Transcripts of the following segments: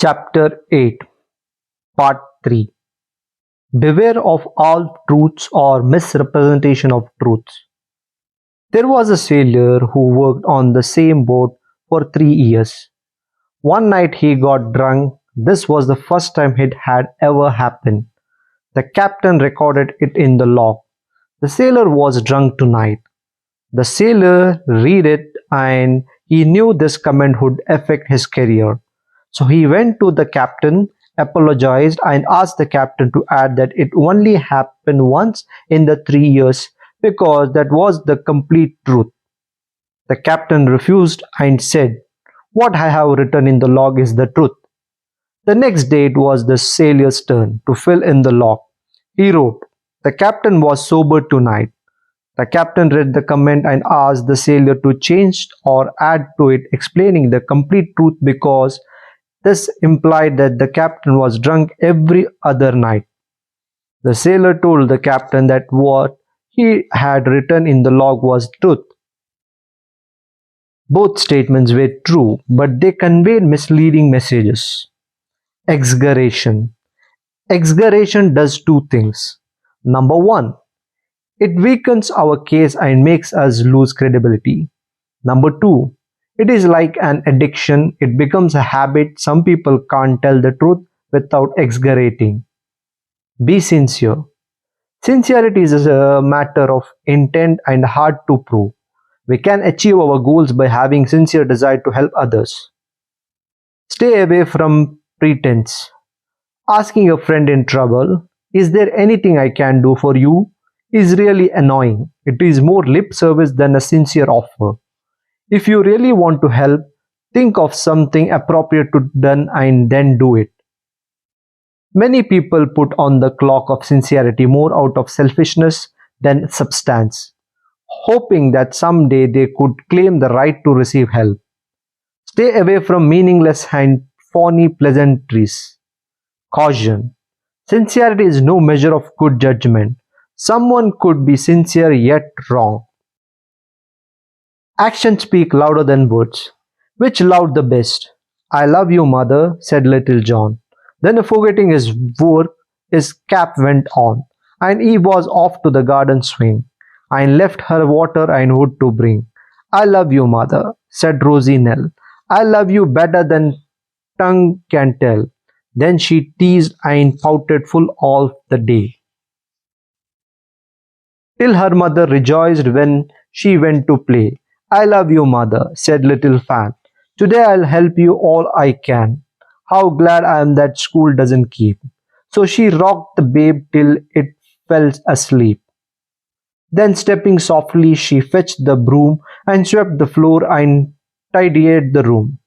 Chapter 8, Part 3. Beware of all truths or misrepresentation of truths. There was a sailor who worked on the same boat for 3 years. One night he got drunk. This was the first time it had ever happened. The captain recorded it in the log. The sailor was drunk tonight. The sailor read it and he knew this comment would affect his career. So he went to the captain, apologized, and asked the captain to add that it only happened once in the 3 years because that was the complete truth. The captain refused and said, "What I have written in the log is the truth." The next day it was the sailor's turn to fill in the log. He wrote, "The captain was sober tonight." The captain read the comment and asked the sailor to change or add to it, explaining the complete truth because this implied that the captain was drunk every other night. The sailor told the captain that what he had written in the log was truth. Both statements were true, but they conveyed misleading messages. Exaggeration. Exaggeration does two things. Number one, it weakens our case and makes us lose credibility. Number two, it is like an addiction. It becomes a habit. Some people can't tell the truth without exaggerating. Be sincere. Sincerity is a matter of intent and hard to prove. We can achieve our goals by having sincere desire to help others. Stay away from pretense. Asking a friend in trouble, "Is there anything I can do for you?" is really annoying. It is more lip service than a sincere offer. If you really want to help, think of something appropriate to done and then do it. Many people put on the clock of sincerity more out of selfishness than substance, hoping that someday they could claim the right to receive help. Stay away from meaningless and phony pleasantries. Caution. Sincerity is no measure of good judgment. Someone could be sincere yet wrong. Actions speak louder than words. Which loved the best? "I love you, mother," said little John. Then, forgetting his work, his cap went on, and he was off to the garden swing, and left her water and wood to bring. "I love you, mother," said Rosie Nell. "I love you better than tongue can tell." Then she teased and pouted full all the day, till her mother rejoiced when she went to play. "I love you, mother," said little Fan. "Today I'll help you all I can. How glad I am that school doesn't keep." So she rocked the babe till it fell asleep. Then stepping softly, she fetched the broom and swept the floor and tidied the room.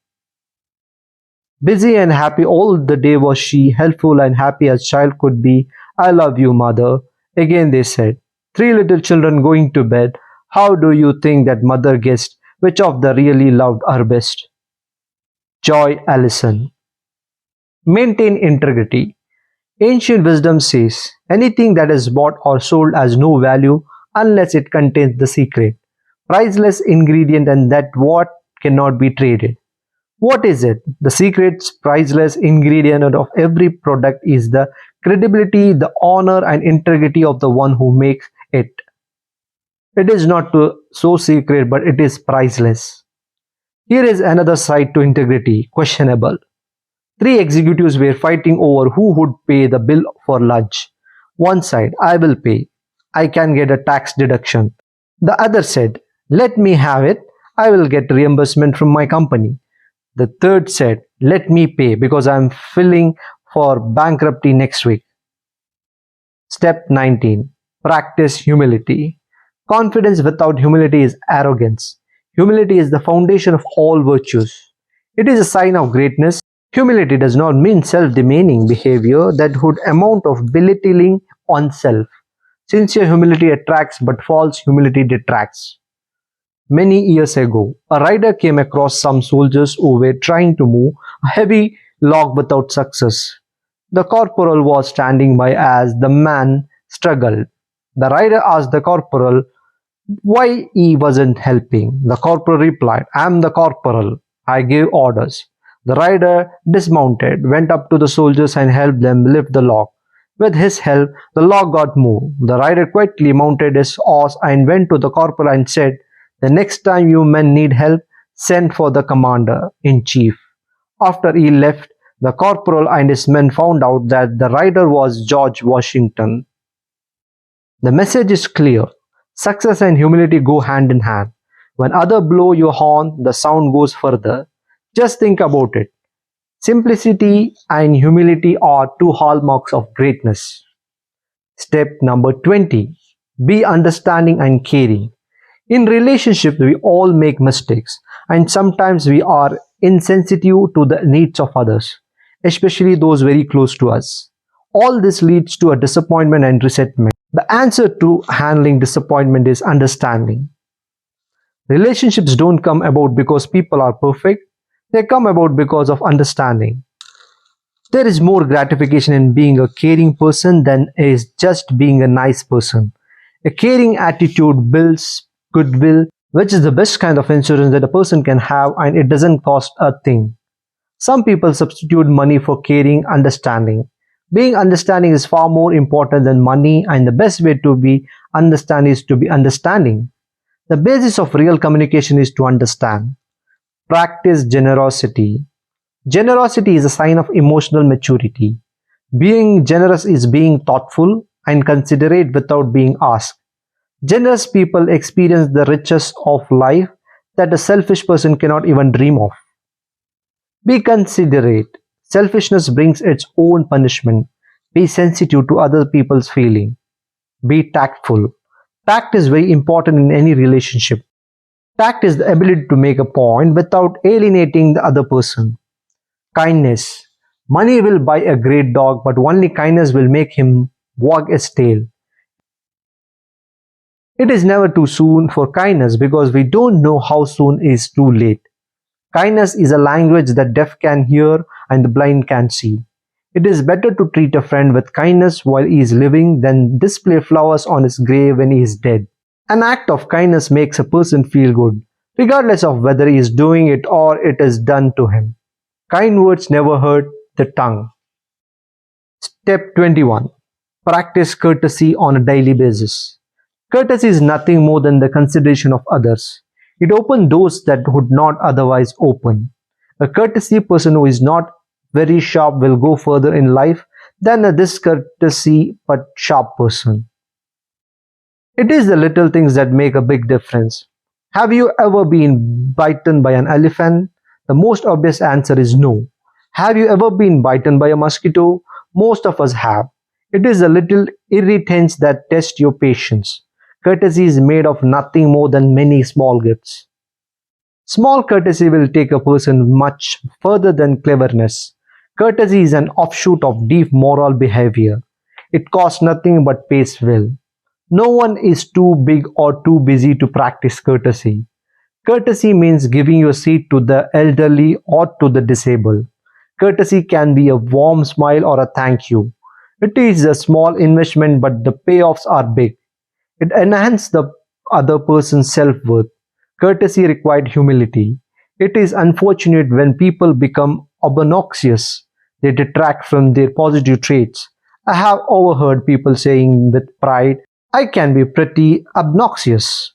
Busy and happy all the day was she, helpful and happy as child could be. "I love you, mother." Again they said. Three little children going to bed. How do you think that mother guessed which of the really loved her best? Joy Allison. Maintain integrity. Ancient wisdom says, anything that is bought or sold has no value unless it contains the secret, priceless ingredient and that what cannot be traded. What is it? The secret, priceless ingredient of every product is the credibility, the honor and integrity of the one who makes it. It is not so secret, but it is priceless. Here is another side to integrity, questionable. Three executives were fighting over who would pay the bill for lunch. One side, "I will pay. I can get a tax deduction." The other said, "Let me have it. I will get reimbursement from my company." The third said, "Let me pay because I am filing for bankruptcy next week." Step 19. Practice humility. Confidence without humility is arrogance. Humility is the foundation of all virtues. It is a sign of greatness. Humility does not mean self-demeaning behavior that would amount of belittling oneself. Sincere humility attracts, but false humility detracts. Many years ago, a rider came across some soldiers who were trying to move a heavy log without success. The corporal was standing by as the man struggled. The rider asked the corporal why he wasn't helping. The corporal replied, "I am the corporal. I give orders." The rider dismounted, went up to the soldiers and helped them lift the log. With his help, the log got moved. The rider quickly mounted his horse and went to the corporal and said, "The next time you men need help, send for the commander in chief." After he left, the corporal and his men found out that the rider was George Washington. The message is clear. Success and humility go hand in hand. When others blow your horn, the sound goes further. Just think about it. Simplicity and humility are two hallmarks of greatness. Step number 20. Be understanding and caring. In relationship, we all make mistakes, and sometimes we are insensitive to the needs of others, especially those very close to us. All this leads to a disappointment and resentment. The answer to handling disappointment is understanding. Relationships don't come about because people are perfect, they come about because of understanding. There is more gratification in being a caring person than is just being a nice person. A caring attitude builds goodwill, which is the best kind of insurance that a person can have, and it doesn't cost a thing. Some people substitute money for caring understanding. Being understanding is far more important than money, and the best way to be understand is to be understanding. The basis of real communication is to understand. Practice generosity. Generosity is a sign of emotional maturity. Being generous is being thoughtful and considerate without being asked. Generous people experience the riches of life that a selfish person cannot even dream of. Be considerate. Selfishness brings its own punishment. Be sensitive to other people's feeling. Be tactful. Tact is very important in any relationship. Tact is the ability to make a point without alienating the other person. Kindness. Money will buy a great dog, but only kindness will make him wag his tail. It is never too soon for kindness because we don't know how soon is too late. Kindness is a language that deaf can hear and the blind can see. It is better to treat a friend with kindness while he is living than display flowers on his grave when he is dead. An act of kindness makes a person feel good, regardless of whether he is doing it or it is done to him. Kind words never hurt the tongue. Step 21. Practice courtesy on a daily basis. Courtesy is nothing more than the consideration of others. It opens doors that would not otherwise open. A courtesy person who is not very sharp will go further in life than a discourtesy but sharp person. It is the little things that make a big difference. Have you ever been bitten by an elephant? The most obvious answer is no. Have you ever been bitten by a mosquito? Most of us have. It is the little irritants that test your patience. Courtesy is made of nothing more than many small gifts. Small courtesy will take a person much further than cleverness. Courtesy is an offshoot of deep moral behavior. It costs nothing but pays well. No one is too big or too busy to practice courtesy. Courtesy means giving your seat to the elderly or to the disabled. Courtesy can be a warm smile or a thank you. It is a small investment, but the payoffs are big. It enhances the other person's self-worth. Courtesy required humility. It is unfortunate when people become obnoxious. They detract from their positive traits. I have overheard people saying with pride, "I can be pretty obnoxious."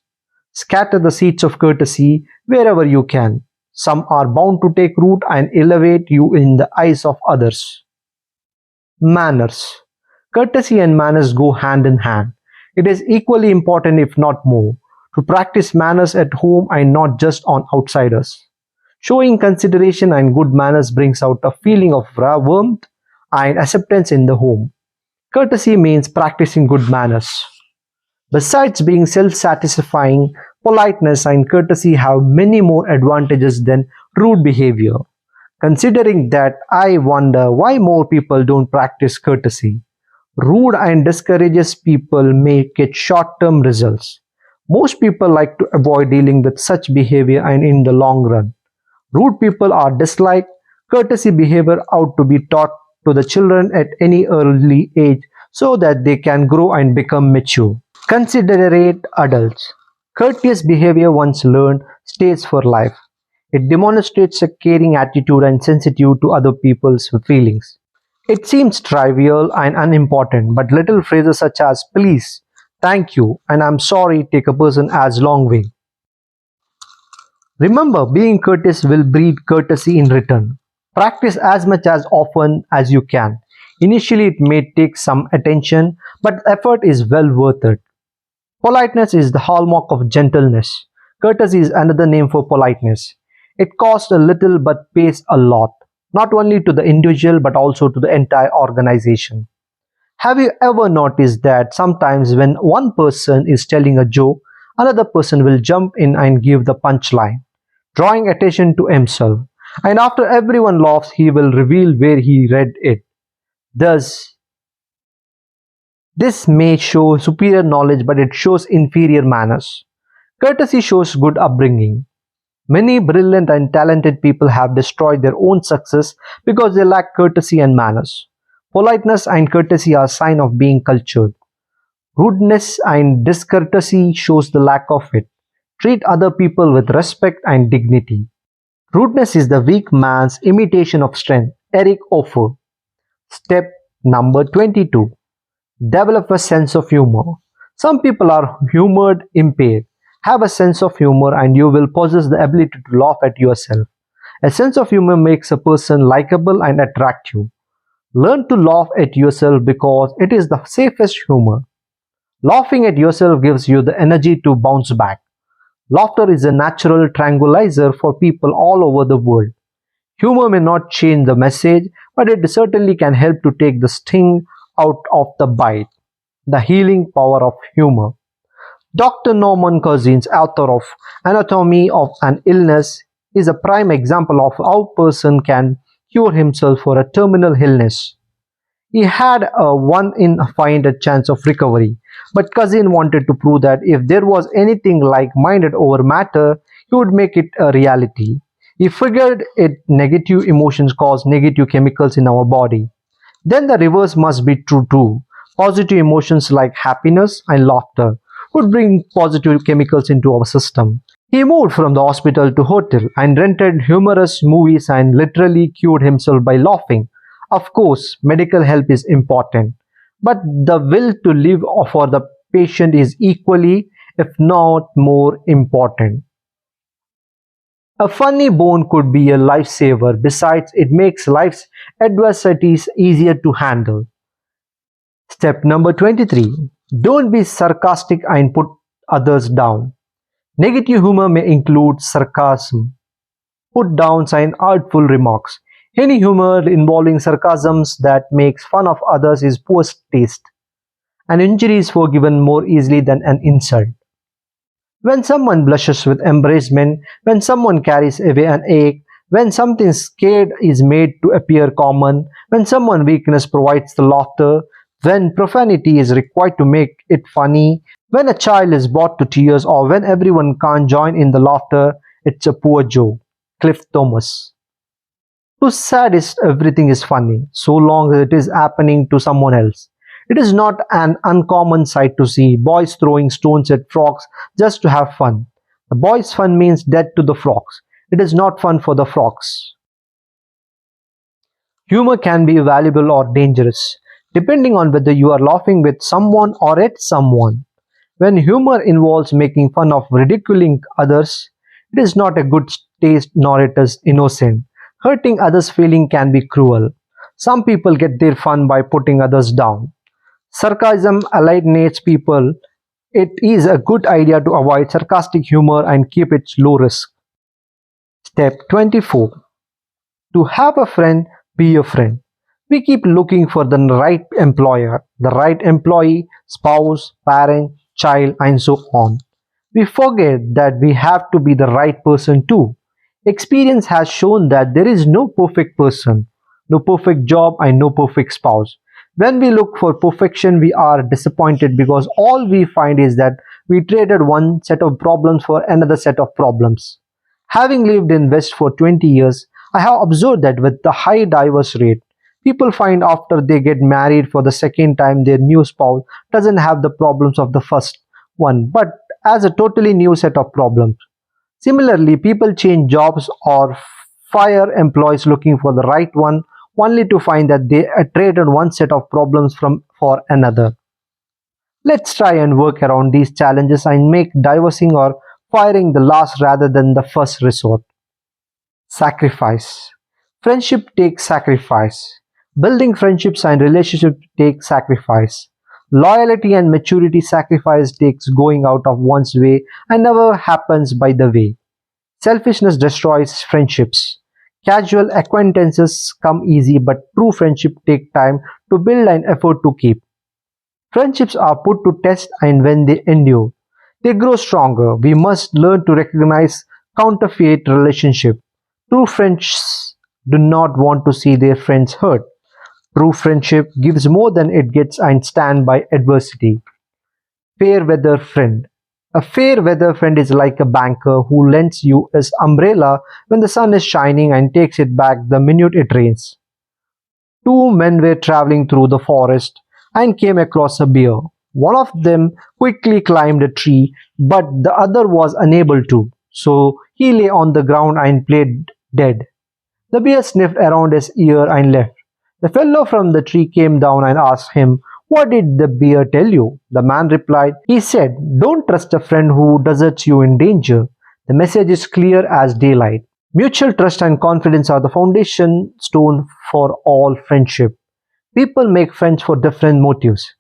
Scatter the seeds of courtesy wherever you can. Some are bound to take root and elevate you in the eyes of others. Manners. Courtesy and manners go hand in hand. It is equally important, if not more, to practice manners at home and not just on outsiders. Showing consideration and good manners brings out a feeling of warmth and acceptance in the home. Courtesy means practicing good manners. Besides being self-satisfying, politeness and courtesy have many more advantages than rude behavior. Considering that, I wonder why more people don't practice courtesy. Rude and discourages people may get short-term results. Most people like to avoid dealing with such behavior and in the long run. Rude people are disliked. Courtesy behavior ought to be taught to the children at any early age so that they can grow and become mature. Considerate adults. Courteous behavior once learned stays for life. It demonstrates a caring attitude and sensitivity to other people's feelings. It seems trivial and unimportant, but little phrases such as please, thank you, and I'm sorry take a person as long way. Remember, being courteous will breed courtesy in return. Practice as much as often as you can. Initially, it may take some attention, but effort is well worth it. Politeness is the hallmark of gentleness. Courtesy is another name for politeness. It costs a little but pays a lot, not only to the individual but also to the entire organization. Have you ever noticed that sometimes when one person is telling a joke, another person will jump in and give the punchline, drawing attention to himself? And after everyone laughs, he will reveal where he read it. Thus, this may show superior knowledge, but it shows inferior manners. Courtesy shows good upbringing. Many brilliant and talented people have destroyed their own success because they lack courtesy and manners. Politeness and courtesy are a sign of being cultured. Rudeness and discourtesy shows the lack of it. Treat other people with respect and dignity. Rudeness is the weak man's imitation of strength. Eric Offer. Step number 22. Develop a sense of humor. Some people are humored impaired. Have a sense of humor and you will possess the ability to laugh at yourself. A sense of humor makes a person likable and attractive. Learn to laugh at yourself because it is the safest humor. Laughing at yourself gives you the energy to bounce back. Laughter is a natural tranquilizer for people all over the world. Humor may not change the message, but it certainly can help to take the sting out of the bite. The healing power of humor. Dr. Norman Cousins, author of Anatomy of an Illness, is a prime example of how a person can cure himself for a terminal illness. He had a 1 in a find a chance of recovery, but Cousin wanted to prove that if there was anything like minded over matter, he would make it a reality. He figured it negative emotions cause negative chemicals in our body. Then the reverse must be true too. Positive emotions like happiness and laughter would bring positive chemicals into our system. He moved from the hospital to hotel and rented humorous movies and literally cured himself by laughing. Of course, medical help is important, but the will to live for the patient is equally, if not more important. A funny bone could be a lifesaver. Besides, it makes life's adversities easier to handle. Step number 23. Don't be sarcastic and put others down. Negative humor may include sarcasm, put downs, and artful remarks. Any humor involving sarcasms that makes fun of others is poor taste. An injury is forgiven more easily than an insult. When someone blushes with embarrassment, when someone carries away an ache, when something scared is made to appear common, when someone weakness provides the laughter, when profanity is required to make it funny, when a child is brought to tears, or when everyone can't join in the laughter, it's a poor joke. Cliff Thomas. To sadists, everything is funny, so long as it is happening to someone else. It is not an uncommon sight to see boys throwing stones at frogs just to have fun. The boys' fun means death to the frogs. It is not fun for the frogs. Humor can be valuable or dangerous, depending on whether you are laughing with someone or at someone. When humor involves making fun of ridiculing others, it is not a good taste nor it is innocent. Hurting others' feeling can be cruel. Some people get their fun by putting others down. Sarcasm alienates people. It is a good idea to avoid sarcastic humor and keep it low risk. Step 24. To have a friend, be a friend. We keep looking for the right employer, the right employee, spouse, parent, child, and so on. We forget that we have to be the right person too. Experience has shown that there is no perfect person, no perfect job, and no perfect spouse. When we look for perfection, we are disappointed because all we find is that we traded one set of problems for another set of problems. Having lived in West for 20 years, I have observed that with the high divorce rate, people find after they get married for the second time their new spouse doesn't have the problems of the first one, but has a totally new set of problems. Similarly, people change jobs or fire employees looking for the right one only to find that they traded one set of problems for another. Let's try and work around these challenges and make divorcing or firing the last rather than the first resort. Sacrifice. Friendship takes sacrifice. Building friendships and relationships takes sacrifice. Loyalty and maturity sacrifice takes going out of one's way and never happens by the way. Selfishness destroys friendships. Casual acquaintances come easy, but true friendship take time to build and effort to keep. Friendships are put to test, and when they endure, they grow stronger. We must learn to recognize counterfeit relationship. True friends do not want to see their friends hurt. True friendship gives more than it gets and stand by adversity. Fair weather friend. A fair weather friend is like a banker who lends you his umbrella when the sun is shining and takes it back the minute it rains. Two men were traveling through the forest and came across a bear. One of them quickly climbed a tree, but the other was unable to, so he lay on the ground and played dead. The bear sniffed around his ear and left. The fellow from the tree came down and asked him, "What did the bear tell you?" The man replied, "He said, 'Don't trust a friend who deserts you in danger.'" The message is clear as daylight. Mutual trust and confidence are the foundation stone for all friendship. People make friends for different motives.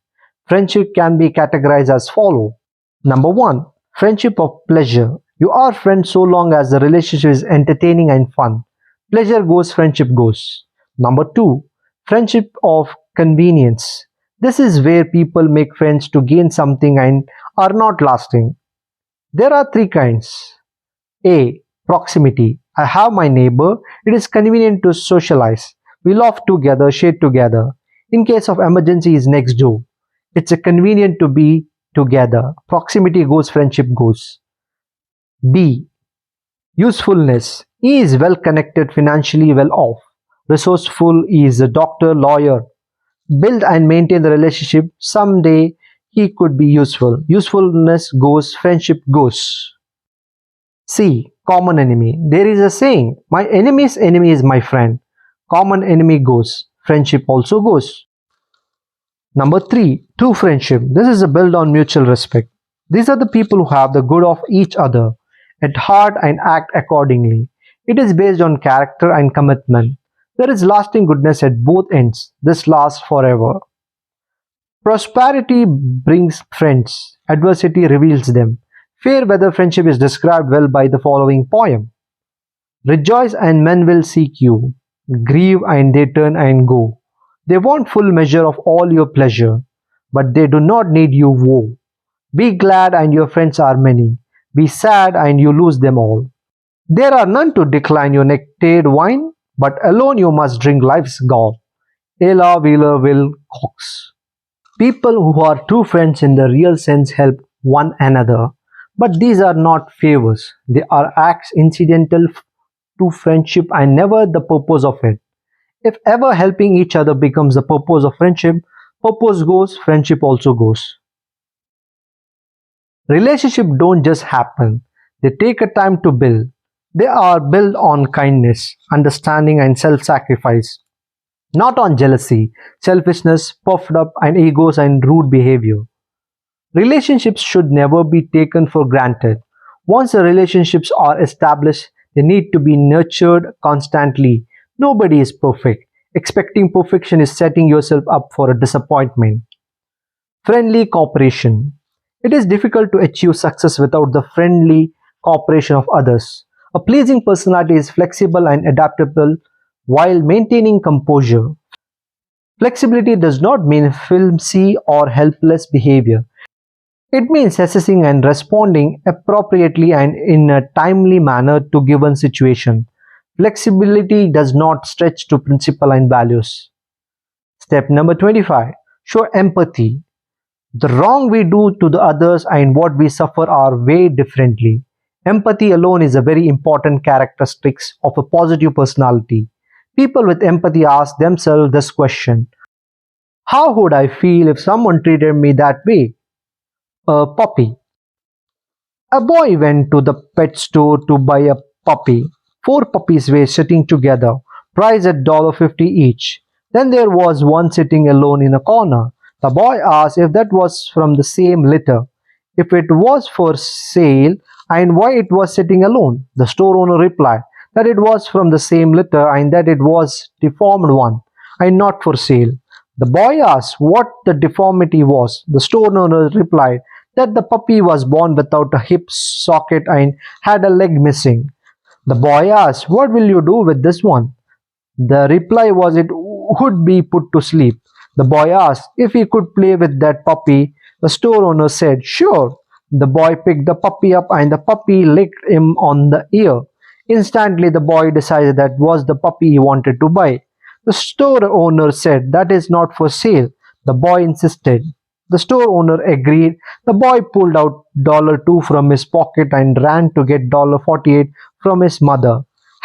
Friendship can be categorized as follow. Number 1. Friendship of pleasure. You are friends so long as the relationship is entertaining and fun. Pleasure goes, friendship goes. Number 2. Friendship of convenience. This is where people make friends to gain something and are not lasting. There are three kinds. A. Proximity. I have my neighbor. It is convenient to socialize. We laugh together, share together. In case of emergency, is next door. It's a convenient to be together. Proximity goes, friendship goes. B. Usefulness. He is well connected, financially well off. Resourceful, he is a doctor, lawyer. Build and maintain the relationship. Someday he could be useful. Usefulness goes, friendship goes. C. Common enemy. There is a saying, my enemy's enemy is my friend. Common enemy goes, friendship also goes. Number 3. True friendship. This is a build on mutual respect. These are the people who have the good of each other at heart and act accordingly. It is based on character and commitment. There is lasting goodness at both ends. This lasts forever. Prosperity brings friends. Adversity reveals them. Fair weather friendship is described well by the following poem. Rejoice and men will seek you. Grieve and they turn and go. They want full measure of all your pleasure, but they do not need you woe. Be glad and your friends are many. Be sad and you lose them all. There are none to decline your nectared wine, but alone you must drink life's gall. Ella Wheeler Will Cox. People who are true friends in the real sense help one another, but these are not favors. They are acts incidental to friendship and never the purpose of it. If ever helping each other becomes the purpose of friendship, purpose goes, friendship also goes. Relationships don't just happen, they take a time to build. They are built on kindness, understanding, and self sacrifice, not on jealousy, selfishness, puffed up, and egos and rude behavior. Relationships should never be taken for granted. Once the relationships are established, they need to be nurtured constantly. Nobody is perfect. Expecting perfection is setting yourself up for a disappointment. Friendly cooperation. It is difficult to achieve success without the friendly cooperation of others. A pleasing personality is flexible and adaptable while maintaining composure. Flexibility does not mean flimsy or helpless behavior. It means assessing and responding appropriately and in a timely manner to given situation. Flexibility does not stretch to principle and values. Step number 25. Show empathy. The wrong we do to the others and what we suffer are way differently. Empathy alone is a very important characteristic of a positive personality. People with empathy ask themselves this question: how would I feel if someone treated me that way? A puppy. A boy went to the pet store to buy a puppy. Four puppies were sitting together, priced at $1.50 each. Then there was one sitting alone in a corner. The boy asked if that was from the same litter, if it was for sale, and why it was sitting alone. The store owner replied that it was from the same litter and that it was deformed one and not for sale. The boy asked what the deformity was. The store owner replied that the puppy was born without a hip socket and had a leg missing. The boy asked, "What will you do with this one?" The reply was it would be put to sleep. The boy asked if he could play with that puppy. The store owner said, "Sure." The boy picked the puppy up and the puppy licked him on the ear. Instantly, the boy decided that was the puppy he wanted to buy. The store owner said, "That is not for sale." The boy insisted. The store owner agreed. The boy pulled out $2 from his pocket and ran to get $48 from his mother.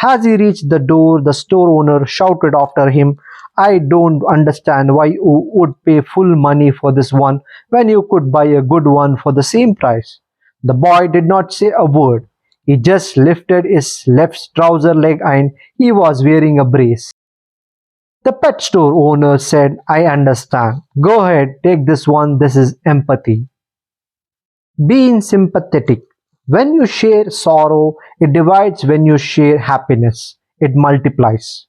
As he reached the door, the store owner shouted after him, "I don't understand why you would pay full money for this one when you could buy a good one for the same price." The boy did not say a word. He just lifted his left trouser leg and he was wearing a brace. The pet store owner said, "I understand. Go ahead, take this one. This is empathy." Being sympathetic. When you share sorrow, it divides. When you share happiness, it multiplies.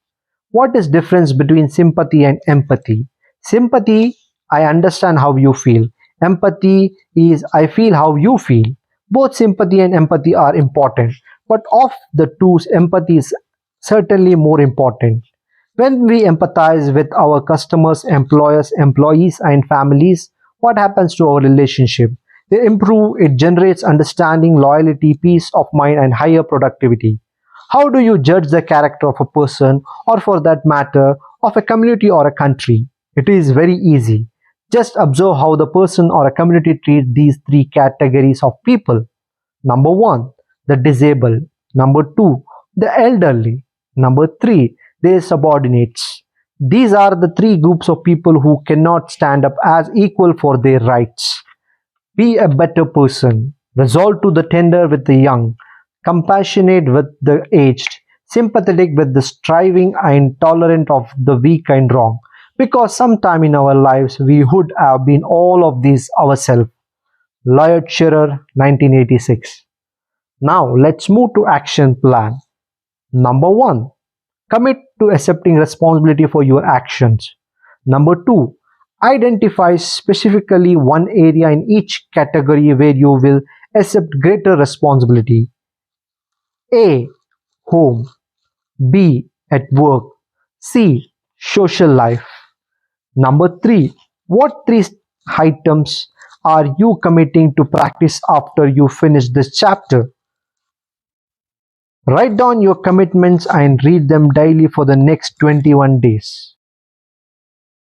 What is difference between sympathy and empathy? Sympathy, I understand how you feel. Empathy is I feel how you feel. Both sympathy and empathy are important, but of the two, empathy is certainly more important. When we empathize with our customers, employers, employees, and families, what happens to our relationship? They improve, it generates understanding, loyalty, peace of mind, and higher productivity. How do you judge the character of a person, or for that matter, of a community or a country? It is very easy. Just observe how the person or a community treats these three categories of people. Number one, the disabled. Number two, the elderly. Number three, their subordinates. These are the three groups of people who cannot stand up as equal for their rights. Be a better person. Resolve to the tender with the young, compassionate with the aged, sympathetic with the striving, and tolerant of the weak and wrong. Because sometime in our lives we would have been all of these ourselves. Lloyd Shearer, 1986. Now let's move to action plan. Number one, commit to accepting responsibility for your actions. Number two, identify specifically one area in each category where you will accept greater responsibility. A. Home. B. At work. C. Social life. Number three, what three items are you committing to practice after you finish this chapter? Write down your commitments and read them daily for the next 21 days.